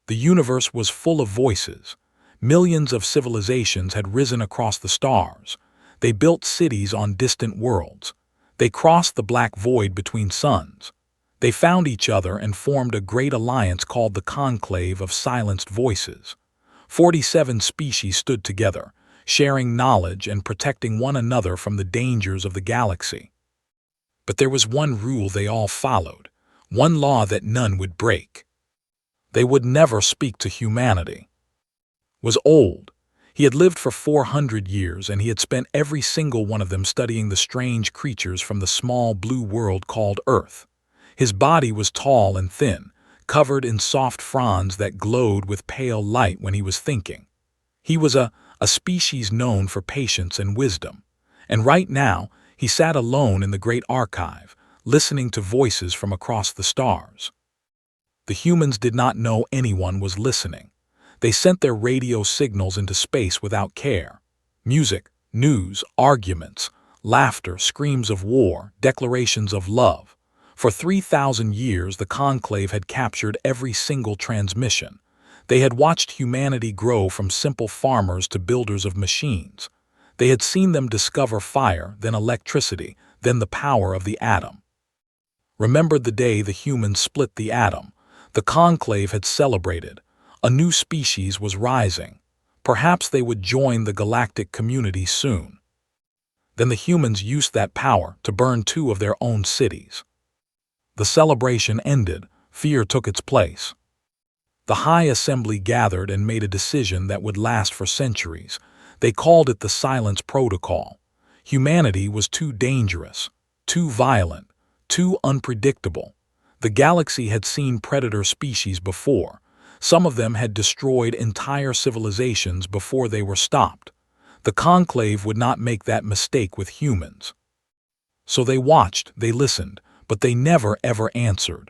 The universe was full of voices. Millions of civilizations had risen across the stars. They built cities on distant worlds. They crossed the black void between suns. They found each other and formed a great alliance called the Conclave of Silenced Voices. 47 species stood together, sharing knowledge and protecting one another from the dangers of the galaxy. But there was one rule they all followed, one law that none would break. They would never speak to humanity. Was old. He had lived for 400 years, and he had spent every single one of them studying the strange creatures from the small blue world called Earth. His body was tall and thin, covered in soft fronds that glowed with pale light when he was thinking. He was a species known for patience and wisdom, and right now he sat alone in the great archive, listening to voices from across the stars. The humans did not know anyone was listening. They sent their radio signals into space without care. Music, news, arguments, laughter, screams of war, declarations of love. For 3,000 years, the Conclave had captured every single transmission. They had watched humanity grow from simple farmers to builders of machines. They had seen them discover fire, then electricity, then the power of the atom. Remembered the day the humans split the atom. The Conclave had celebrated. A new species was rising. Perhaps they would join the galactic community soon. Then the humans used that power to burn 2 of their own cities. The celebration ended. Fear took its place. The High Assembly gathered and made a decision that would last for centuries. They called it the Silence Protocol. Humanity was too dangerous, too violent, too unpredictable. The galaxy had seen predator species before. Some of them had destroyed entire civilizations before they were stopped. The Conclave would not make that mistake with humans. So they watched, they listened, but they never ever answered.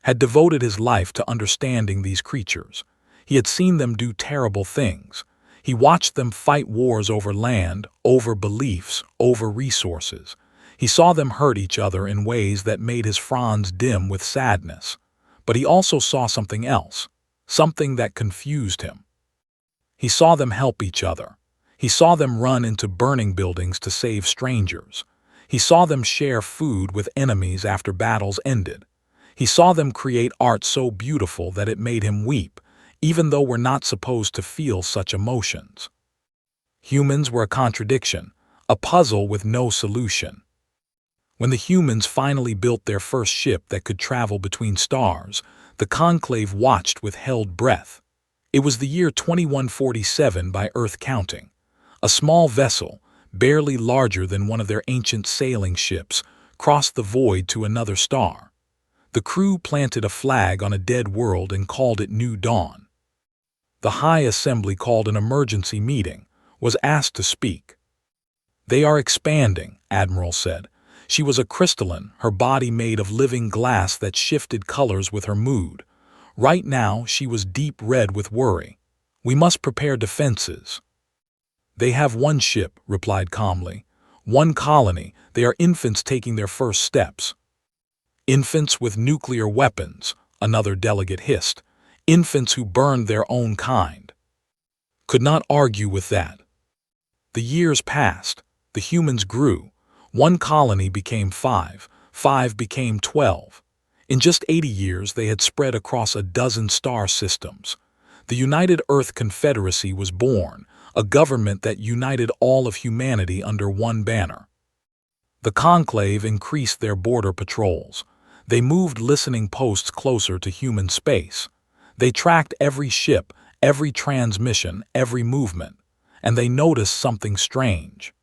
Had devoted his life to understanding these creatures. He had seen them do terrible things. He watched them fight wars over land, over beliefs, over resources. He saw them hurt each other in ways that made his fronds dim with sadness. But he also saw something else, something that confused him. He saw them help each other. He saw them run into burning buildings to save strangers. He saw them share food with enemies after battles ended. He saw them create art so beautiful that it made him weep, even though we're not supposed to feel such emotions. Humans were a contradiction, a puzzle with no solution. When the humans finally built their first ship that could travel between stars, the Conclave watched with held breath. It was the year 2147 by Earth counting. A small vessel, barely larger than one of their ancient sailing ships, crossed the void to another star. The crew planted a flag on a dead world and called it New Dawn. The High Assembly called an emergency meeting, was asked to speak. "They are expanding," Admiral said. She was a crystalline, her body made of living glass that shifted colors with her mood. Right now, she was deep red with worry. "We must prepare defenses." "They have one ship," replied calmly. "One colony. They are infants taking their first steps." "Infants with nuclear weapons," another delegate hissed. "Infants who burned their own kind." Could not argue with that. The years passed. The humans grew. 1 colony became 5, 5 became 12. In just 80 years, they had spread across a dozen star systems. The United Earth Confederacy was born, a government that united all of humanity under one banner. The Conclave increased their border patrols. They moved listening posts closer to human space. They tracked every ship, every transmission, every movement, and they noticed something strange.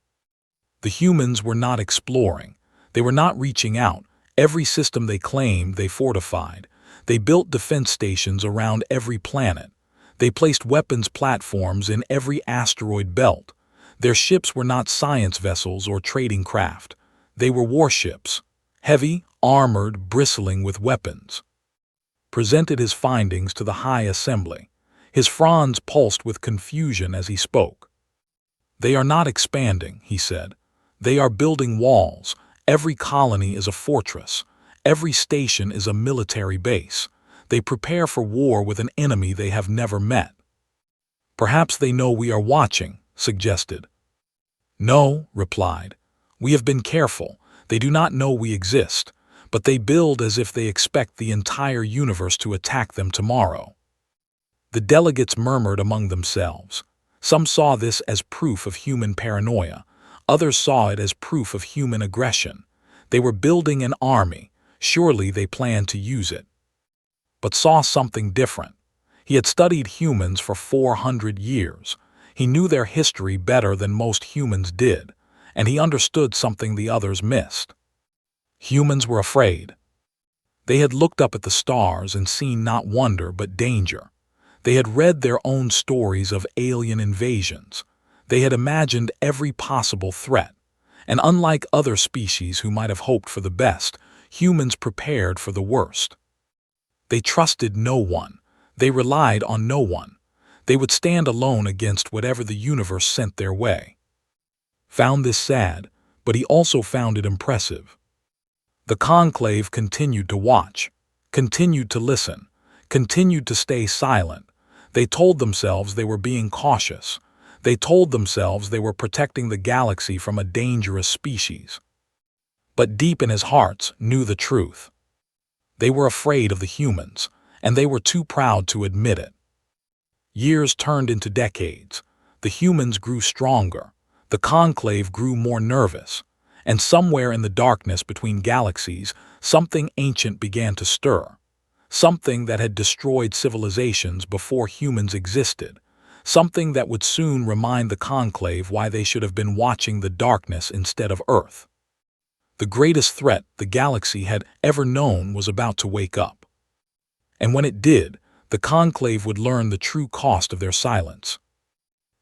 The humans were not exploring. They were not reaching out. Every system they claimed they fortified. They built defense stations around every planet. They placed weapons platforms in every asteroid belt. Their ships were not science vessels or trading craft. They were warships, heavy, armored, bristling with weapons. Presented his findings to the High Assembly. His fronds pulsed with confusion as he spoke. "They are not expanding," he said. "They are building walls. Every colony is a fortress. Every station is a military base. They prepare for war with an enemy they have never met. Perhaps they know we are watching, suggested. No, replied. We have been careful. They do not know we exist, but they build as if they expect the entire universe to attack them tomorrow. The delegates murmured among themselves. Some saw this as proof of human paranoia. Others saw it as proof of human aggression. They were building an army. Surely they planned to use it. But saw something different. He had studied humans for 400 years. He knew their history better than most humans did, and he understood something the others missed. Humans were afraid. They had looked up at the stars and seen not wonder but danger. They had read their own stories of alien invasions. They had imagined every possible threat. And unlike other species who might have hoped for the best, humans prepared for the worst. They trusted no one. They relied on no one. They would stand alone against whatever the universe sent their way. Found this sad, but he also found it impressive. The conclave continued to watch, continued to listen, continued to stay silent. They told themselves they were being cautious. They told themselves they were protecting the galaxy from a dangerous species. But deep in his hearts knew the truth. They were afraid of the humans, and they were too proud to admit it. Years turned into decades. The humans grew stronger. The conclave grew more nervous. And somewhere in the darkness between galaxies, something ancient began to stir. Something that had destroyed civilizations before humans existed. Something that would soon remind the conclave why they should have been watching the darkness instead of Earth. The greatest threat the galaxy had ever known was about to wake up. And when it did, the conclave would learn the true cost of their silence.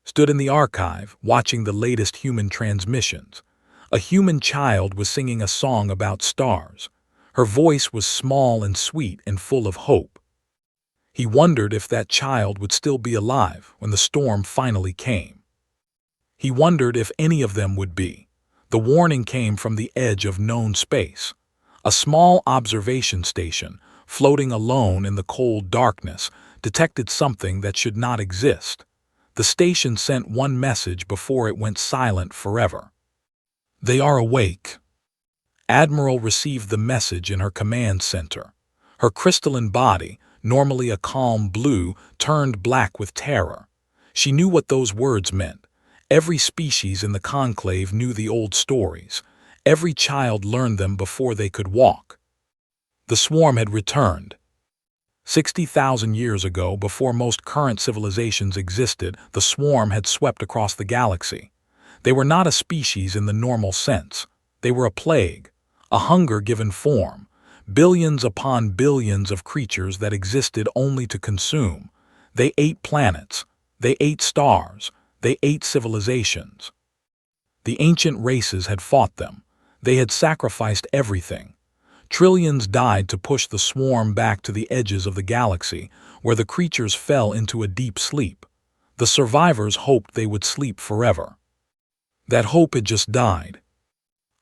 Stood in the archive, watching the latest human transmissions. A human child was singing a song about stars. Her voice was small and sweet and full of hope. He wondered if that child would still be alive when the storm finally came. He wondered if any of them would be. The warning came from the edge of known space. A small observation station, floating alone in the cold darkness, detected something that should not exist. The station sent one message before it went silent forever. They are awake. Admiral received the message in her command center. Her crystalline body, normally a calm blue, turned black with terror. She knew what those words meant. Every species in the conclave knew the old stories. Every child learned them before they could walk. The swarm had returned. 60,000 years ago, before most current civilizations existed, the swarm had swept across the galaxy. They were not a species in the normal sense. They were a plague, a hunger given form, billions upon billions of creatures that existed only to consume. They ate planets. They ate stars. They ate civilizations. The ancient races had fought them. They had sacrificed everything. Trillions died to push the swarm back to the edges of the galaxy, where the creatures fell into a deep sleep. The survivors hoped they would sleep forever. That hope had just died.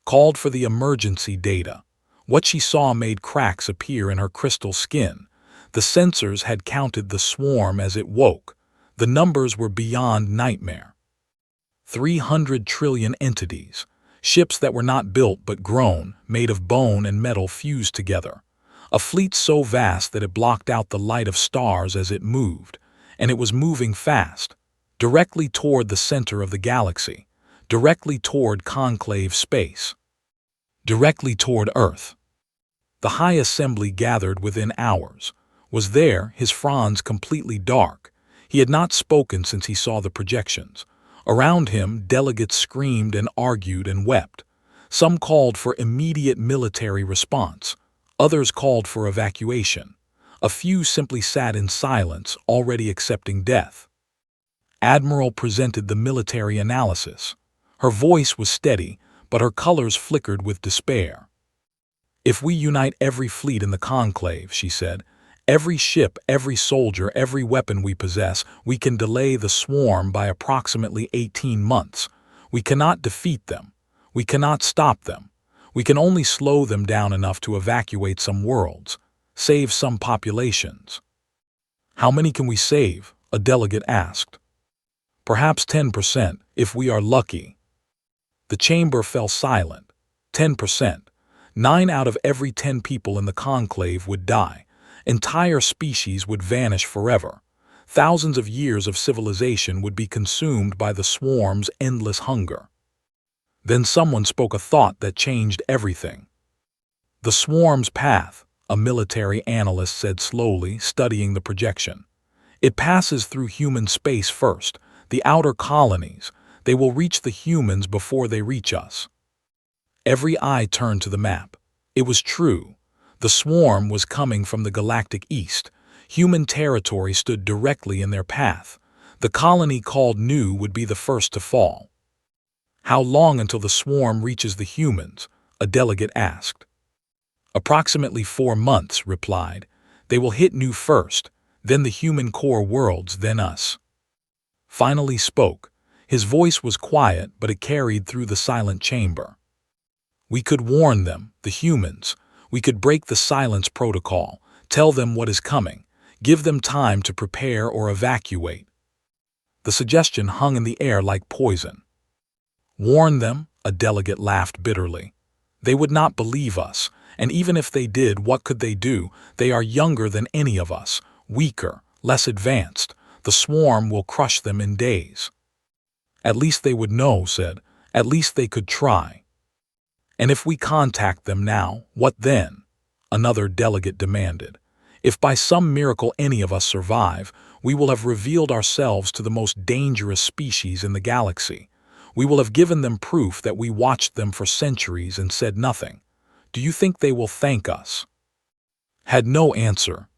Called for the emergency data. What she saw made cracks appear in her crystal skin. The sensors had counted the swarm as it woke. The numbers were beyond nightmare. 300 trillion entities. Ships that were not built but grown, made of bone and metal fused together. A fleet so vast that it blocked out the light of stars as it moved. And it was moving fast, directly toward the center of the galaxy, directly toward conclave space, directly toward Earth. The High Assembly gathered within hours. Was there, his fronds completely dark. He had not spoken since he saw the projections. Around him, delegates screamed and argued and wept. Some called for immediate military response. Others called for evacuation. A few simply sat in silence, already accepting death. Admiral presented the military analysis. Her voice was steady, but her colors flickered with despair. If we unite every fleet in the conclave, she said, every ship, every soldier, every weapon we possess, we can delay the swarm by approximately 18 months. We cannot defeat them. We cannot stop them. We can only slow them down enough to evacuate some worlds. Save some populations. How many can we save? A delegate asked. Perhaps 10%, if we are lucky. The chamber fell silent. 10%. 9 out of every 10 people in the conclave would die. Entire species would vanish forever. Thousands of years of civilization would be consumed by the swarm's endless hunger. Then someone spoke a thought that changed everything. The swarm's path, a military analyst said slowly, studying the projection. It passes through human space first, the outer colonies. They will reach the humans before they reach us. Every eye turned to the map. It was true. The swarm was coming from the galactic east. Human territory stood directly in their path. The colony called Nu would be the first to fall. How long until the swarm reaches the humans? A delegate asked. Approximately 4 months, replied. They will hit Nu first, then the human core worlds, then us. Finally spoke. His voice was quiet, but it carried through the silent chamber. We could warn them, the humans. We could break the silence protocol, tell them what is coming, give them time to prepare or evacuate. The suggestion hung in the air like poison. Warn them? A delegate laughed bitterly. They would not believe us, and even if they did, what could they do? They are younger than any of us, weaker, less advanced. The swarm will crush them in days. At least they would know, said. At least they could try. And if we contact them now, what then? Another delegate demanded. If by some miracle any of us survive, we will have revealed ourselves to the most dangerous species in the galaxy. We will have given them proof that we watched them for centuries and said nothing. Do you think they will thank us? Had no answer.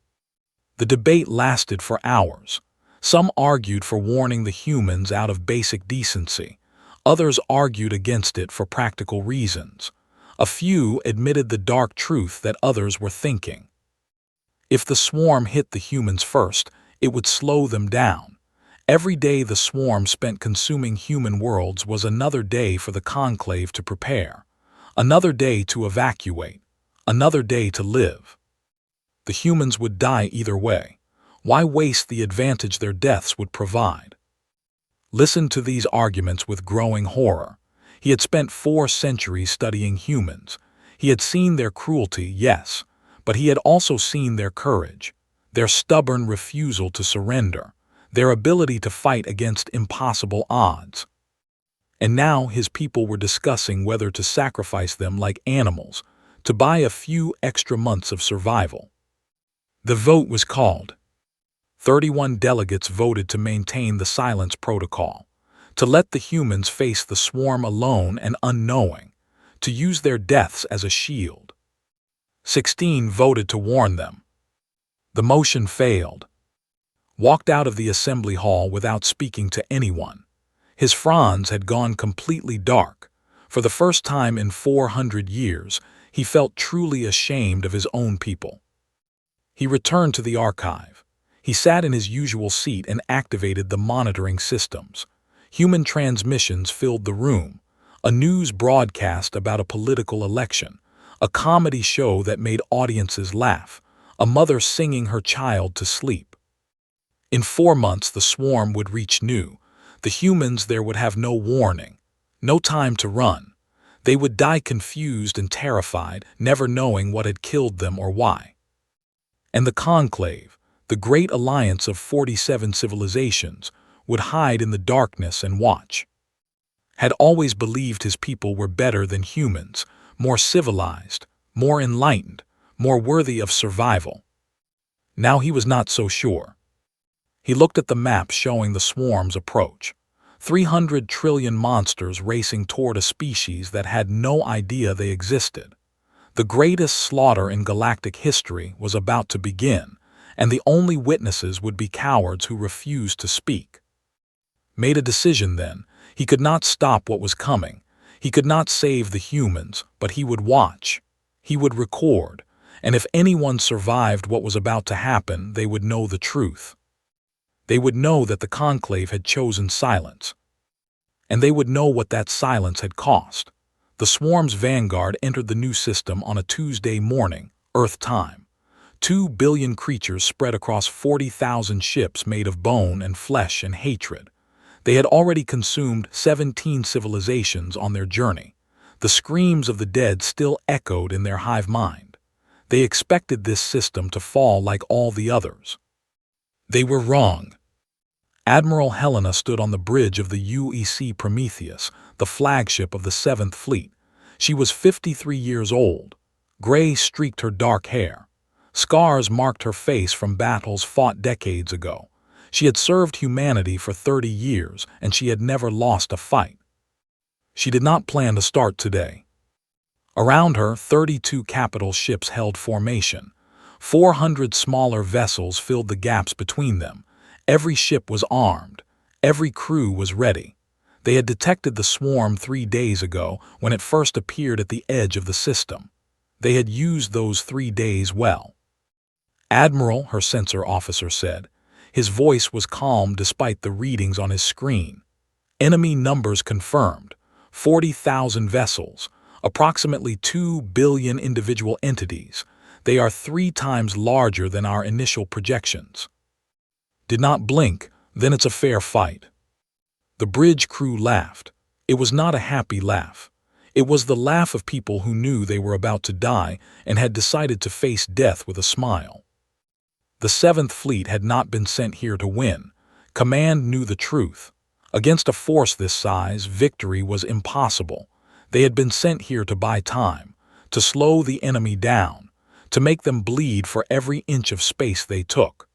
The debate lasted for hours. Some argued for warning the humans out of basic decency. Others argued against it for practical reasons. A few admitted the dark truth that others were thinking. If the swarm hit the humans first, it would slow them down. Every day the swarm spent consuming human worlds was another day for the conclave to prepare, another day to evacuate, another day to live. The humans would die either way. Why waste the advantage their deaths would provide? Listen to these arguments with growing horror. He had spent 4 centuries studying humans. He had seen their cruelty, yes, but he had also seen their courage, their stubborn refusal to surrender, their ability to fight against impossible odds. And now his people were discussing whether to sacrifice them like animals, to buy a few extra months of survival. The vote was called. 31 delegates voted to maintain the silence protocol, to let the humans face the swarm alone and unknowing, to use their deaths as a shield. 16 voted to warn them. The motion failed. Walked out of the assembly hall without speaking to anyone. His fronds had gone completely dark. For the first time in 400 years, he felt truly ashamed of his own people. He returned to the archive. He sat in his usual seat and activated the monitoring systems. Human transmissions filled the room. A news broadcast about a political election. A comedy show that made audiences laugh. A mother singing her child to sleep. In 4 months the swarm would reach Nu. The humans there would have no warning, no time to run. They would die confused and terrified, never knowing what had killed them or why. And the conclave, the great alliance of 47 civilizations, would hide in the darkness and watch. Had always believed his people were better than humans, more civilized, more enlightened, more worthy of survival. Now he was not so sure. He looked at the map showing the swarm's approach. 300 trillion monsters racing toward a species that had no idea they existed. The greatest slaughter in galactic history was about to begin, and the only witnesses would be cowards who refused to speak. Made a decision then. He could not stop what was coming. He could not save the humans, but he would watch. He would record, and if anyone survived what was about to happen, they would know the truth. They would know that the conclave had chosen silence. And they would know what that silence had cost. The swarm's vanguard entered the new system on a Tuesday morning, Earth time. 2 billion creatures spread across 40,000 ships made of bone and flesh and hatred. They had already consumed 17 civilizations on their journey. The screams of the dead still echoed in their hive mind. They expected this system to fall like all the others. They were wrong. Admiral Helena stood on the bridge of the UEC Prometheus, the flagship of the 7th Fleet. She was 53 years old. Gray streaked her dark hair. Scars marked her face from battles fought decades ago. She had served humanity for 30 years, and she had never lost a fight. She did not plan to start today. Around her, 32 capital ships held formation. 400 smaller vessels filled the gaps between them. Every ship was armed. Every crew was ready. They had detected the swarm 3 days ago when it first appeared at the edge of the system. They had used those 3 days well. "Admiral," her sensor officer said. His voice was calm despite the readings on his screen. "Enemy numbers confirmed. 40,000 vessels, approximately 2 billion individual entities. They are 3 times larger than our initial projections." "Did not blink, then it's a fair fight." The bridge crew laughed. It was not a happy laugh. It was the laugh of people who knew they were about to die and had decided to face death with a smile. The 7th Fleet had not been sent here to win. Command knew the truth. Against a force this size, victory was impossible. They had been sent here to buy time, to slow the enemy down, to make them bleed for every inch of space they took.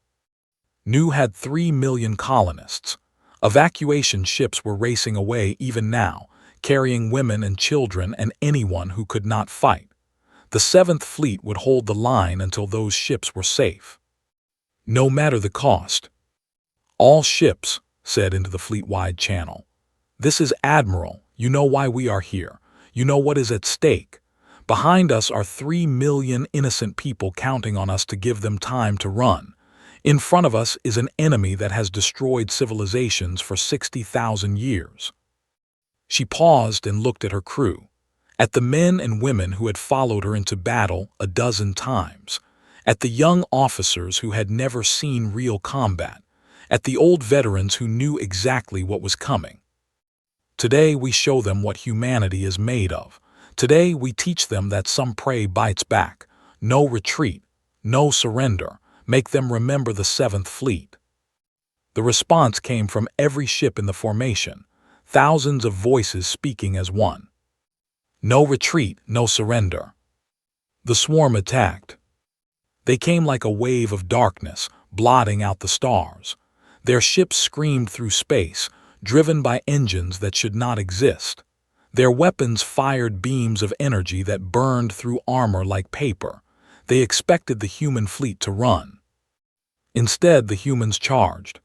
Nu had 3 million colonists. Evacuation ships were racing away even now, carrying women and children and anyone who could not fight. The 7th Fleet would hold the line until those ships were safe. No matter the cost. "All ships," said into the fleet-wide channel. "This is Admiral. You know why we are here. You know what is at stake. Behind us are 3 million innocent people counting on us to give them time to run. In front of us is an enemy that has destroyed civilizations for 60,000 years." She paused and looked at her crew, at the men and women who had followed her into battle a dozen times, at the young officers who had never seen real combat, at the old veterans who knew exactly what was coming. "Today we show them what humanity is made of. Today we teach them that some prey bites back. No retreat, no surrender. Make them remember the 7th Fleet." The response came from every ship in the formation, thousands of voices speaking as one. No retreat, no surrender. The swarm attacked. They came like a wave of darkness, blotting out the stars. Their ships screamed through space, driven by engines that should not exist. Their weapons fired beams of energy that burned through armor like paper. They expected the human fleet to run. Instead, the humans charged.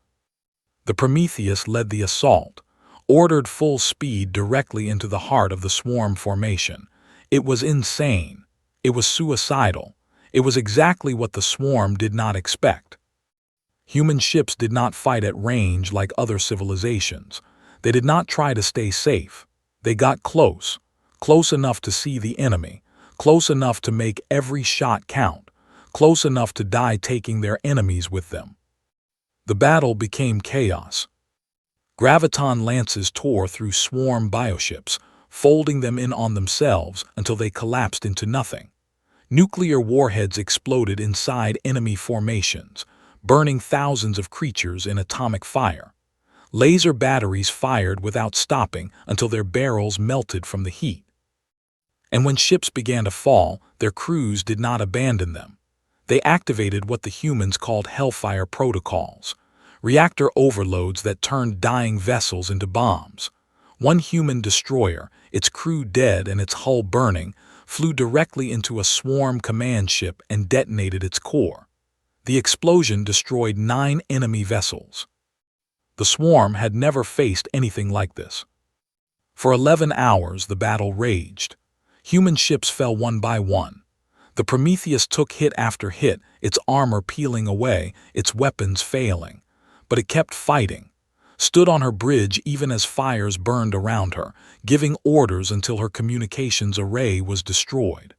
The Prometheus led the assault, ordered full speed directly into the heart of the swarm formation. It was insane. It was suicidal. It was exactly what the swarm did not expect. Human ships did not fight at range like other civilizations. They did not try to stay safe. They got close, close enough to see the enemy, close enough to make every shot count, close enough to die taking their enemies with them. The battle became chaos. Graviton lances tore through swarm bioships, folding them in on themselves until they collapsed into nothing. Nuclear warheads exploded inside enemy formations, burning thousands of creatures in atomic fire. Laser batteries fired without stopping until their barrels melted from the heat. And when ships began to fall, their crews did not abandon them. They activated what the humans called Hellfire protocols, reactor overloads that turned dying vessels into bombs. One human destroyer, its crew dead and its hull burning, flew directly into a swarm command ship and detonated its core. The explosion destroyed 9 enemy vessels. The swarm had never faced anything like this. For 11 hours the battle raged. Human ships fell one by one. The Prometheus took hit after hit, its armor peeling away, its weapons failing. But it kept fighting, stood on her bridge even as fires burned around her, giving orders until her communications array was destroyed.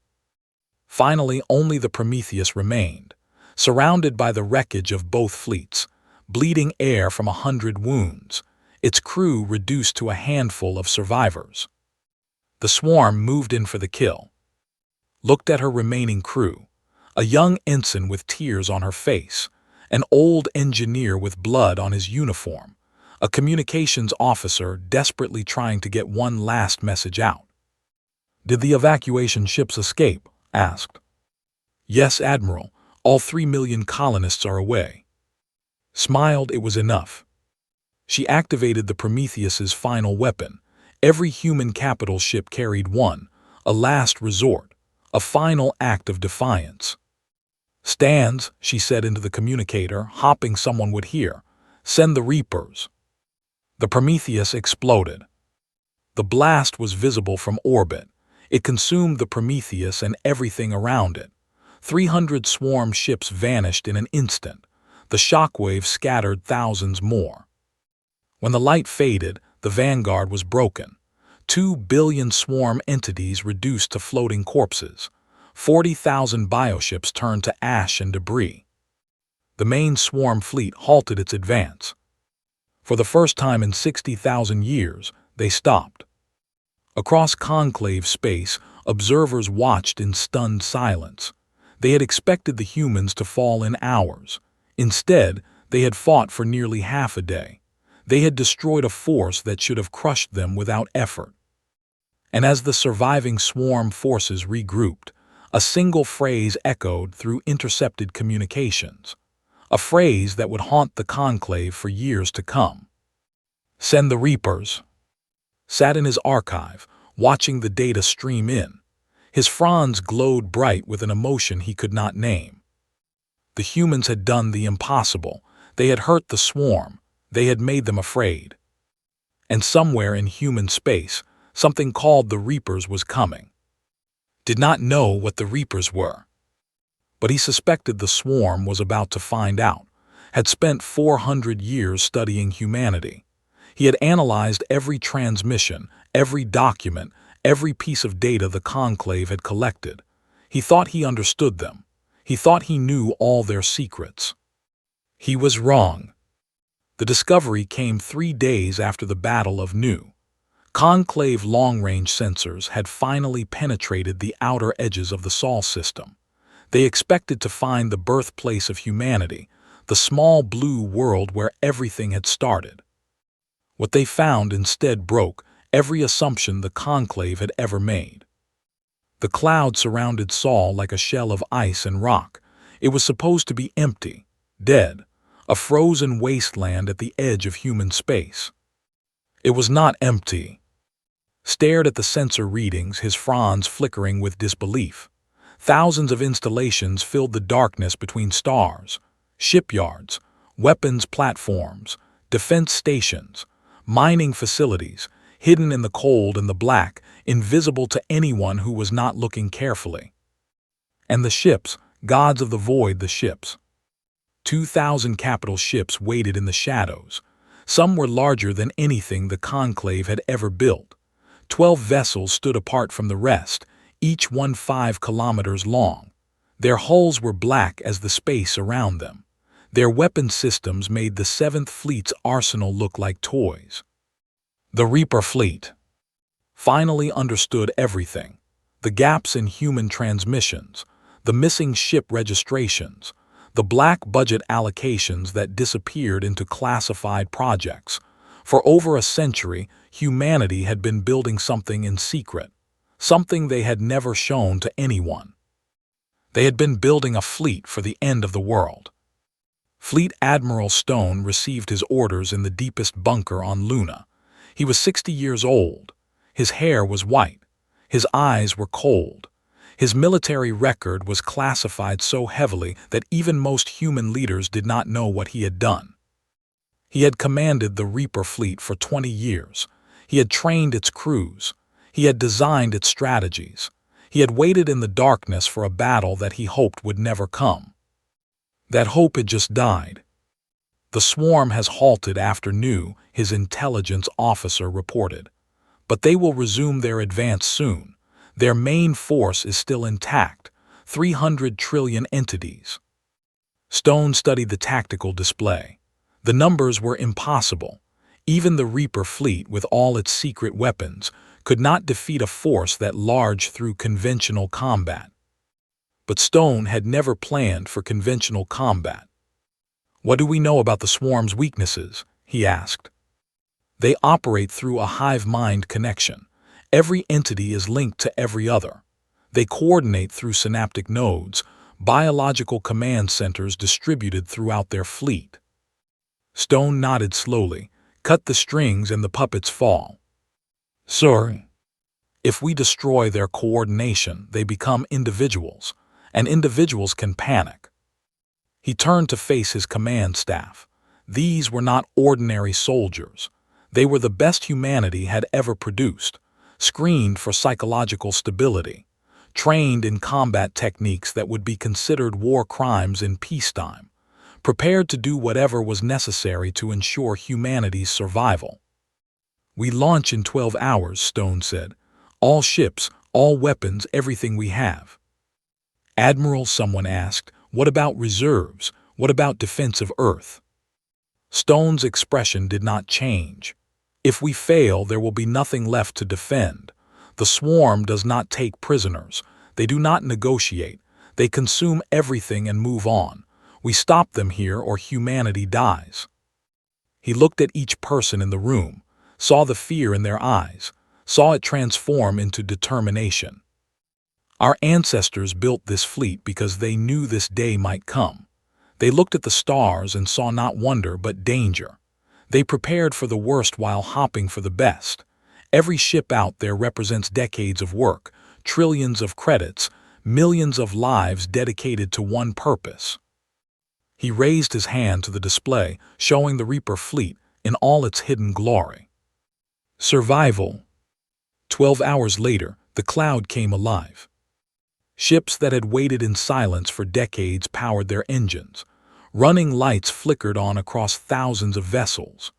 Finally, only the Prometheus remained. surrounded by the wreckage of both fleets, bleeding air from 100 wounds, its crew reduced to a handful of survivors. The swarm moved in for the kill, looked at her remaining crew, a young ensign with tears on her face, an old engineer with blood on his uniform, a communications officer desperately trying to get one last message out. "Did the evacuation ships escape?" asked. "Yes, Admiral. All 3 million colonists are away." Smiled, it was enough. She activated the Prometheus's final weapon. Every human capital ship carried one, a last resort, a final act of defiance. "Stands," she said into the communicator, hoping someone would hear. "Send the Reapers." The Prometheus exploded. The blast was visible from orbit. It consumed the Prometheus and everything around it. 300 swarm ships vanished in an instant. The shockwave scattered thousands more. When the light faded, the vanguard was broken. 2 billion swarm entities reduced to floating corpses. 40,000 bioships turned to ash and debris. The main swarm fleet halted its advance. For the first time in 60,000 years, they stopped. Across conclave space, observers watched in stunned silence. They had expected the humans to fall in hours. Instead, they had fought for nearly half a day. They had destroyed a force that should have crushed them without effort. And as the surviving swarm forces regrouped, a single phrase echoed through intercepted communications. A phrase that would haunt the conclave for years to come. "Send the Reapers." Sat in his archive, watching the data stream in. His fronds glowed bright with an emotion he could not name. The humans had done the impossible. They had hurt the swarm. They had made them afraid. And somewhere in human space, something called the Reapers was coming. Did not know what the Reapers were. But he suspected the swarm was about to find out, had spent 400 years studying humanity. He had analyzed every transmission, every document, every piece of data the conclave had collected. He thought he understood them. He thought he knew all their secrets. He was wrong. The discovery came 3 days after the Battle of Nu. Conclave long-range sensors had finally penetrated the outer edges of the Sol system. They expected to find the birthplace of humanity, the small blue world where everything had started. What they found instead broke every assumption the conclave had ever made. The cloud surrounded Sol like a shell of ice and rock. It was supposed to be empty, dead, a frozen wasteland at the edge of human space. It was not empty. Stared at the sensor readings, his fronds flickering with disbelief. Thousands of installations filled the darkness between stars, shipyards, weapons platforms, defense stations, mining facilities, hidden in the cold and the black, invisible to anyone who was not looking carefully. And the ships, gods of the void, the ships. 2,000 capital ships waited in the shadows. Some were larger than anything the conclave had ever built. 12 vessels stood apart from the rest, each one 5 kilometers long. Their hulls were black as the space around them. Their weapon systems made the 7th Fleet's arsenal look like toys. The Reaper fleet finally understood everything. The gaps in human transmissions, the missing ship registrations, the black budget allocations that disappeared into classified projects. For over a century, humanity had been building something in secret, something they had never shown to anyone. They had been building a fleet for the end of the world. Fleet Admiral Stone received his orders in the deepest bunker on Luna. He was 60 years old. His hair was white. His eyes were cold. His military record was classified so heavily that even most human leaders did not know what he had done. He had commanded the Reaper fleet for 20 years. He had trained its crews. He had designed its strategies. He had waited in the darkness for a battle that he hoped would never come. That hope had just died. The swarm has halted after Nu, his intelligence officer reported. But they will resume their advance soon. Their main force is still intact, 300 trillion entities. Stone studied the tactical display. The numbers were impossible. Even the Reaper fleet, with all its secret weapons, could not defeat a force that large through conventional combat. But Stone had never planned for conventional combat. "What do we know about the swarm's weaknesses?" he asked. "They operate through a hive-mind connection. Every entity is linked to every other. They coordinate through synaptic nodes, biological command centers distributed throughout their fleet." Stone nodded slowly. "Cut the strings and the puppets fall." "Sir, if we destroy their coordination, they become individuals, and individuals can panic." He turned to face his command staff. These were not ordinary soldiers. They were the best humanity had ever produced, screened for psychological stability, trained in combat techniques that would be considered war crimes in peacetime, prepared to do whatever was necessary to ensure humanity's survival. "We launch in 12 hours, Stone said. "All ships, all weapons, everything we have." "Admiral," someone asked, "what about reserves? What about defense of Earth?" Stone's expression did not change. "If we fail, there will be nothing left to defend. The swarm does not take prisoners. They do not negotiate. They consume everything and move on. We stop them here or humanity dies." He looked at each person in the room, saw the fear in their eyes, saw it transform into determination. "Our ancestors built this fleet because they knew this day might come. They looked at the stars and saw not wonder but danger. They prepared for the worst while hopping for the best. Every ship out there represents decades of work, trillions of credits, millions of lives dedicated to one purpose." He raised his hand to the display, showing the Reaper fleet in all its hidden glory. Survival. 12 hours later, the cloud came alive. Ships that had waited in silence for decades powered their engines. Running lights flickered on across thousands of vessels.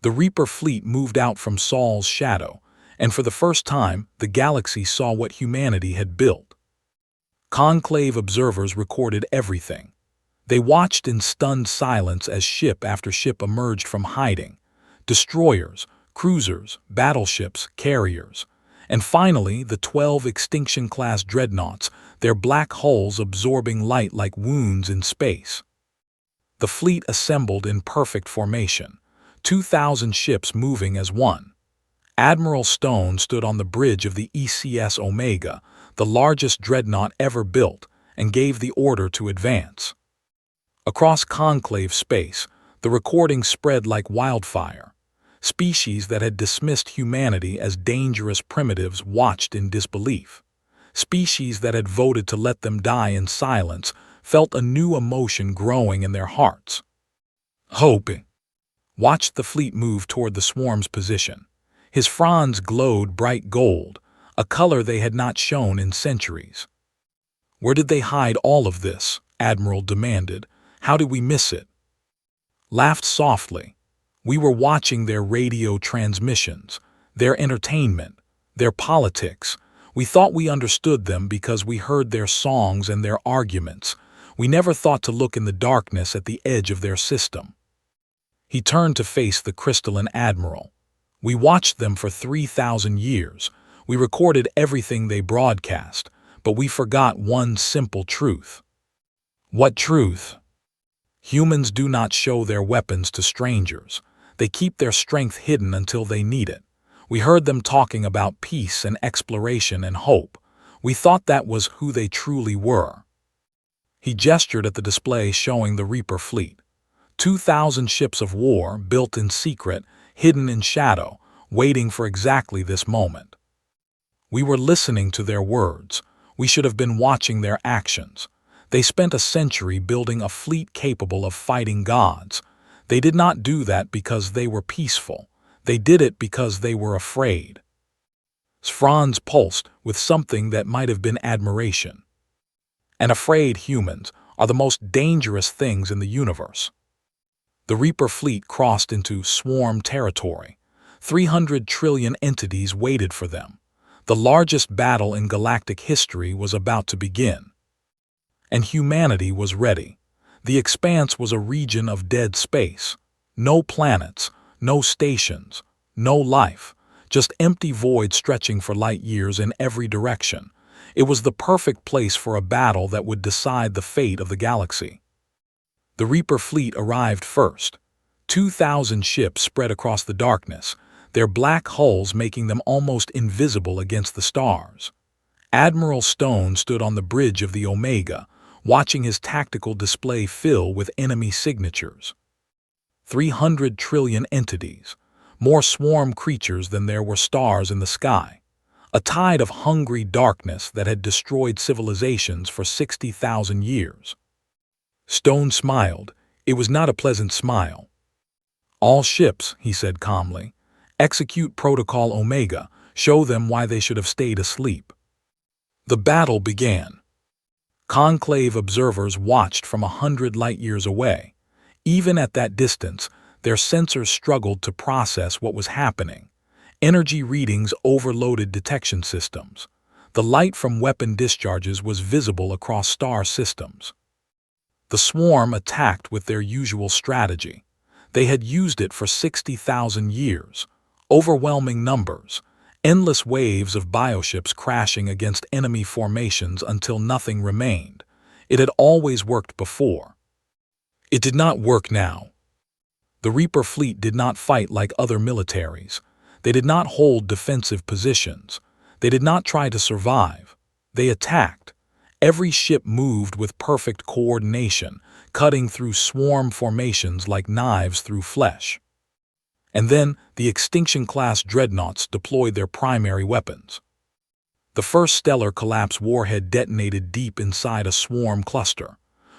The Reaper fleet moved out from Sol's shadow, and for the first time, the galaxy saw what humanity had built. Conclave observers recorded everything. They watched in stunned silence as ship after ship emerged from hiding. Destroyers, cruisers, battleships, carriers. And finally, the 12 Extinction-class dreadnoughts, their black hulls absorbing light like wounds in space. The fleet assembled in perfect formation, 2,000 ships moving as one. Admiral Stone stood on the bridge of the ECS Omega, the largest dreadnought ever built, and gave the order to advance. Across conclave space, the recording spread like wildfire. Species that had dismissed humanity as dangerous primitives watched in disbelief. Species that had voted to let them die in silence felt a new emotion growing in their hearts. Hope watched the fleet move toward the swarm's position. His fronds glowed bright gold, a color they had not shown in centuries. "Where did they hide all of this?" Admiral demanded. "How did we miss it?" Laughed softly. "We were watching their radio transmissions, their entertainment, their politics. We thought we understood them because we heard their songs and their arguments. We never thought to look in the darkness at the edge of their system." He turned to face the crystalline admiral. "We watched them for 3,000 years. We recorded everything they broadcast, but we forgot one simple truth." "What truth?" "Humans do not show their weapons to strangers. They keep their strength hidden until they need it. We heard them talking about peace and exploration and hope. We thought that was who they truly were." He gestured at the display showing the Reaper fleet. 2,000 ships of war, built in secret, hidden in shadow, waiting for exactly this moment. We were listening to their words. We should have been watching their actions. They spent a century building a fleet capable of fighting gods. They did not do that because they were peaceful. They did it because they were afraid. Franz pulsed with something that might have been admiration. And afraid humans are the most dangerous things in the universe. The Reaper fleet crossed into swarm territory. 300 trillion entities waited for them. The largest battle in galactic history was about to begin. And humanity was ready. The expanse was a region of dead space. No planets, no stations, no life, just empty void stretching for light years in every direction. It was the perfect place for a battle that would decide the fate of the galaxy. The Reaper fleet arrived first. 2,000 ships spread across the darkness, their black hulls making them almost invisible against the stars. Admiral Stone stood on the bridge of the Omega, watching his tactical display fill with enemy signatures. 300 trillion entities, more swarm creatures than there were stars in the sky. A tide of hungry darkness that had destroyed civilizations for 60,000 years. Stone smiled. It was not a pleasant smile. "All ships," he said calmly, "execute Protocol Omega, show them why they should have stayed asleep." The battle began. Conclave observers watched from 100 light-years away. Even at that distance, their sensors struggled to process what was happening. Energy readings overloaded detection systems. The light from weapon discharges was visible across star systems. The swarm attacked with their usual strategy. They had used it for 60,000 years. Overwhelming numbers, endless waves of bioships crashing against enemy formations until nothing remained. It had always worked before. It did not work now. The Reaper fleet did not fight like other militaries. They did not hold defensive positions. They did not try to survive. They attacked. Every ship moved with perfect coordination, cutting through swarm formations like knives through flesh. And then the Extinction-class dreadnoughts deployed their primary weapons. The first stellar collapse warhead detonated deep inside a swarm cluster.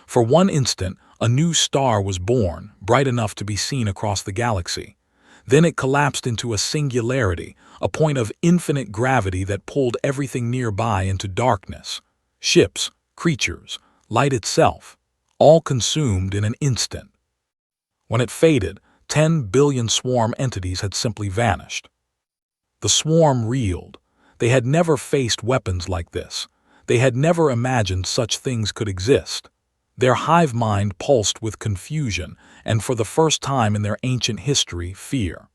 For one instant, a new star was born, bright enough to be seen across the galaxy. Then it collapsed into a singularity, a point of infinite gravity that pulled everything nearby into darkness. Ships, creatures, light itself, all consumed in an instant. When it faded, 10 billion swarm entities had simply vanished. The swarm reeled. They had never faced weapons like this. They had never imagined such things could exist. Their hive mind pulsed with confusion, and for the first time in their ancient history, fear.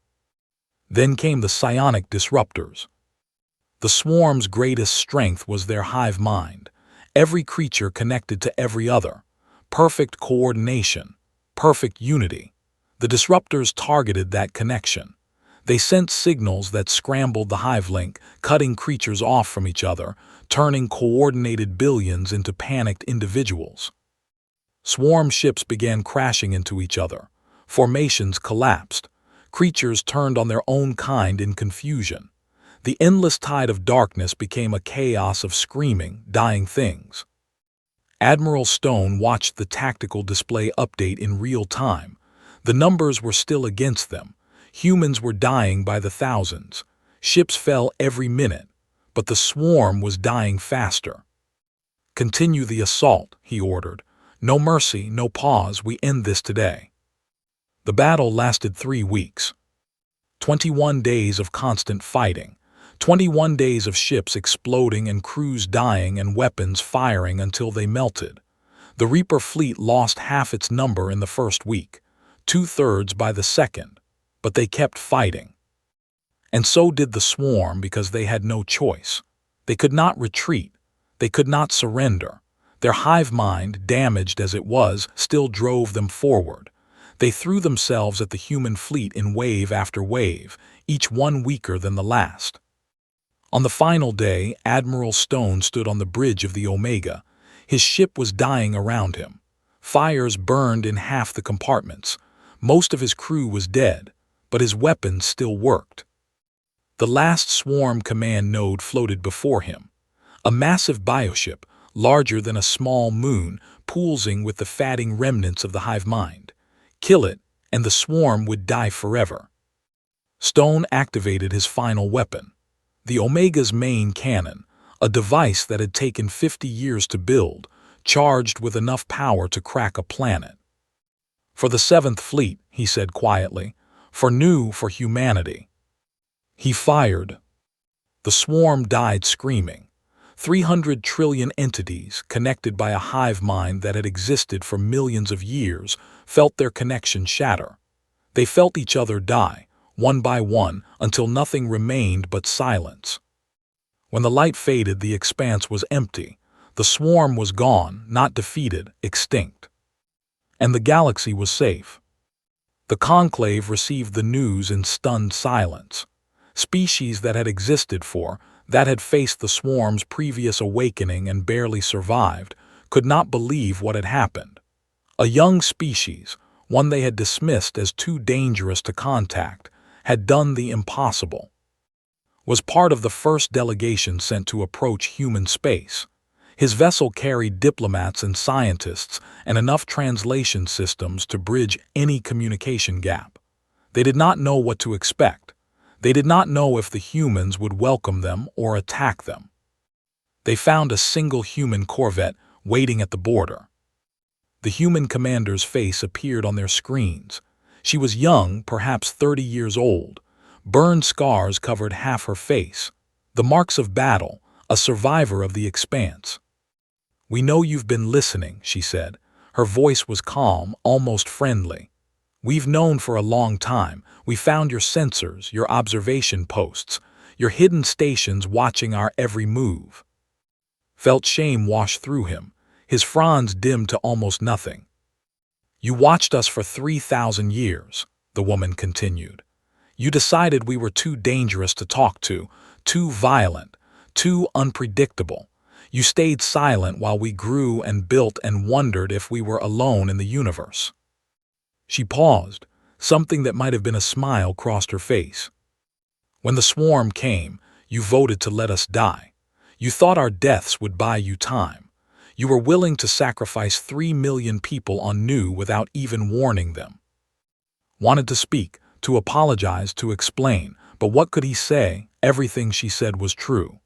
Then came the psionic disruptors. The swarm's greatest strength was their hive mind. Every creature connected to every other. Perfect coordination. Perfect unity. The disruptors targeted that connection. They sent signals that scrambled the hive link, cutting creatures off from each other, turning coordinated billions into panicked individuals. Swarm ships began crashing into each other. Formations collapsed. Creatures turned on their own kind in confusion. The endless tide of darkness became a chaos of screaming, dying things. Admiral Stone watched the tactical display update in real time. The numbers were still against them. Humans were dying by the thousands. Ships fell every minute, but the swarm was dying faster. "Continue the assault," he ordered. "No mercy, no pause, we end this today." The battle lasted 3 weeks. 21 days of constant fighting. 21 days of ships exploding and crews dying and weapons firing until they melted. The Reaper fleet lost half its number in the first week, 2/3 by the second, but they kept fighting. And so did the swarm because they had no choice. They could not retreat. They could not surrender. Their hive mind, damaged as it was, still drove them forward. They threw themselves at the human fleet in wave after wave, each one weaker than the last. On the final day, Admiral Stone stood on the bridge of the Omega. His ship was dying around him. Fires burned in half the compartments. Most of his crew was dead, but his weapons still worked. The last swarm command node floated before him. A massive bioship, larger than a small moon, pulsing with the fatting remnants of the hive mind. Kill it, and the swarm would die forever. Stone activated his final weapon. The Omega's main cannon, a device that had taken 50 years to build, charged with enough power to crack a planet. "For the 7th Fleet," he said quietly, "for humanity." He fired. The swarm died screaming. 300 trillion entities, connected by a hive mind that had existed for millions of years, felt their connection shatter. They felt each other die, one by one, until nothing remained but silence. When the light faded, the expanse was empty. The swarm was gone, not defeated, extinct. And the galaxy was safe. The conclave received the news in stunned silence. Species that had existed that had faced the swarm's previous awakening and barely survived, could not believe what had happened. A young species, one they had dismissed as too dangerous to contact, had done the impossible. Was part of the first delegation sent to approach human space. His vessel carried diplomats and scientists and enough translation systems to bridge any communication gap. They did not know what to expect. They did not know if the humans would welcome them or attack them. They found a single human corvette waiting at the border. The human commander's face appeared on their screens. She was young, perhaps 30 years old. Burned scars covered half her face. The marks of battle, a survivor of the expanse. "We know you've been listening," she said. Her voice was calm, almost friendly. "We've known for a long time. We found your sensors, your observation posts, your hidden stations watching our every move." Felt shame wash through him. His fronds dimmed to almost nothing. "You watched us for 3,000 years, the woman continued. "You decided we were too dangerous to talk to, too violent, too unpredictable. You stayed silent while we grew and built and wondered if we were alone in the universe." She paused. Something that might have been a smile crossed her face. "When the swarm came, you voted to let us die. You thought our deaths would buy you time. You were willing to sacrifice 3 million people on Nu without even warning them." Wanted to speak, to apologize, to explain, but what could he say? Everything she said was true.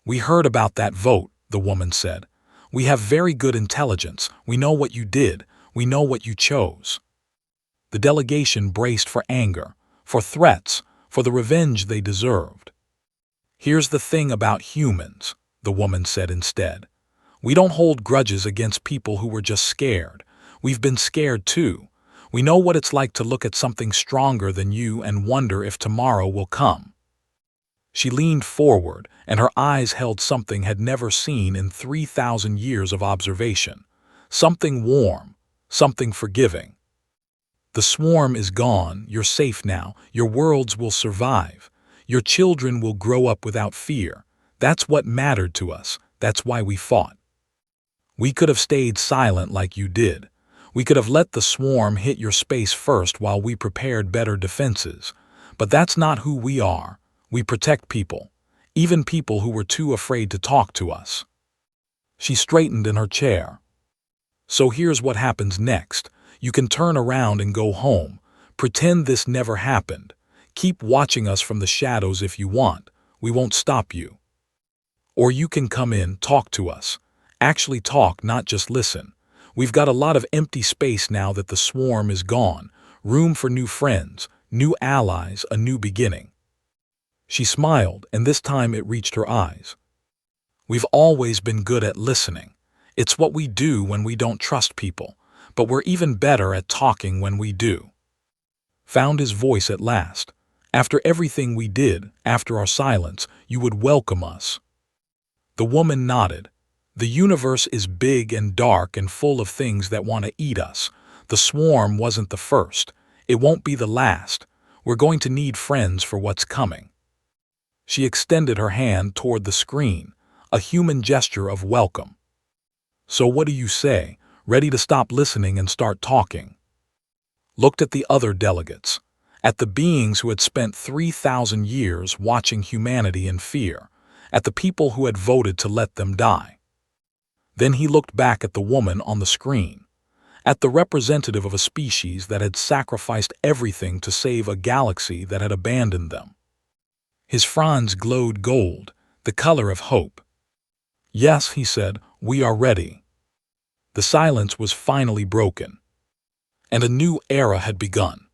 "We heard about that vote," the woman said. "We have very good intelligence. We know what you did. We know what you chose." The delegation braced for anger, for threats, for the revenge they deserved. "Here's the thing about humans," the woman said instead. "We don't hold grudges against people who were just scared. We've been scared too. We know what it's like to look at something stronger than you and wonder if tomorrow will come." She leaned forward, and her eyes held something had never seen in 3,000 years of observation. Something warm, something forgiving. "The swarm is gone. You're safe now. Your worlds will survive. Your children will grow up without fear. That's what mattered to us. That's why we fought. We could have stayed silent like you did. We could have let the swarm hit your space first while we prepared better defenses. But that's not who we are. We protect people, even people who were too afraid to talk to us." She straightened in her chair. "So here's what happens next. You can turn around and go home. Pretend this never happened. Keep watching us from the shadows if you want. We won't stop you. Or you can come in, talk to us. Actually talk, not just listen. We've got a lot of empty space now that the swarm is gone. Room for new friends, new allies, a new beginning." She smiled, and this time it reached her eyes. "We've always been good at listening. It's what we do when we don't trust people, but we're even better at talking when we do." Found his voice at last. "After everything we did, after our silence, you would welcome us." The woman nodded. "The universe is big and dark and full of things that want to eat us. The swarm wasn't the first. It won't be the last. We're going to need friends for what's coming." She extended her hand toward the screen, a human gesture of welcome. "So what do you say? Ready to stop listening and start talking?" Looked at the other delegates, at the beings who had spent 3,000 years watching humanity in fear, at the people who had voted to let them die. Then he looked back at the woman on the screen, at the representative of a species that had sacrificed everything to save a galaxy that had abandoned them. His fronds glowed gold, the color of hope. "Yes," he said, "we are ready." The silence was finally broken, and a new era had begun.